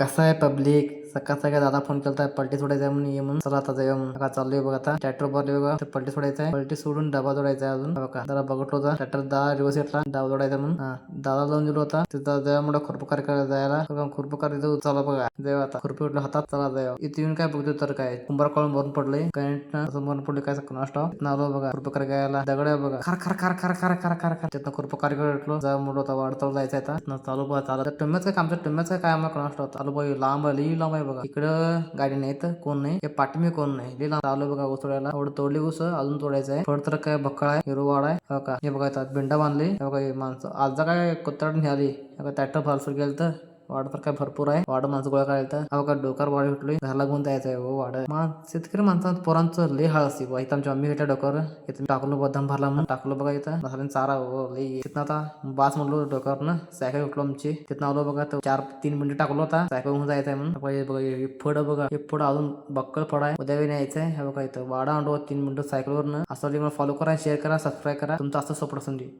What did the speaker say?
कसं आहे पब्लिक सकाळ सकाळ दादा फोन केलता पलटी सोडायचा आहे म्हणून ये म्हणून. चला आता जाऊया म्हणून. चाललोय बघा आता ट्रॅक्टर भरले बघा ते पलटी सोडायचा आहे. पलटी सोडून डबा जोडायचा आहे अजून बघा. जरा बघत होता ट्रॅक्टर दहा रिवर्स येतला डबा जोडायचा म्हणून. दादा जाऊन दिलो होता तिथं जाऊया मोठा खुरपकार करायला जायला. खुरपकार इथं चला बघा जाऊया आता. खुरपी उठलं हातात चला जाऊया. इथे येऊन काय बघतो तर काय कुंभार काढून भरून पडलंय करंट असं भरून पडले काय नष्ट नालो बघा. खुरपकार गायला दगड बघा खर खर खर खर खर खर खर खर तिथं खुरपकार भेटलो जा मोठा होता वाढतो जायचं आता. चालू बघा चालू टम्याच काय आमच्या टम्याच काय आम्हाला नष्ट होता. चालू बघा लांब लई लांब आहे बघा. इकडं गाडी नाही तर कोण नाही पाठीमी कोण नाही लई लांब चालू बघा उसोड्याला. एवढं तोडली उस अजून तोडायचं आहे. थोडं तर काय बक्कळ आहे हिरोवाड आहे हो का. हे बघा बिंडा बांधले हे बघा माणसं आज काय कुत्ताड निघाली ट्रॅक्टर फारसूर गेलं तर वाढ तर काय भरपूर आहे. वाढ माणसं गोळा करायचं अहो का डोकार वाढ उठलोय घरला घेऊन जायचं आहे हो वाढ. शेतकरी माणसांचं पोरांचं लय हाळ असते इथं आमच्या मम्मी घेतल्या डोकर इथं टाकलो बदाम भरला म्हणून टाकलो बघा इथं मसाल्याने चारा हो लई. तिथं आता बास म्हणलो डोकर ना सायकल उठलो आमची तिथं आलो बघा तो 4-3 मिनिटं टाकलो होता सायकल घेऊन जायचं आहे म्हणून. बघा हे फड बघा हे फड अजून बक्कळ फड आहे उद्या न्यायचं आहे हे बघा इथं वाडा आणलो 3 मिनिटं सायकलवर. असं मला फॉलो करा शेअर करा सबस्क्राईब करा तुमचं असं सपोर्ट असून दे.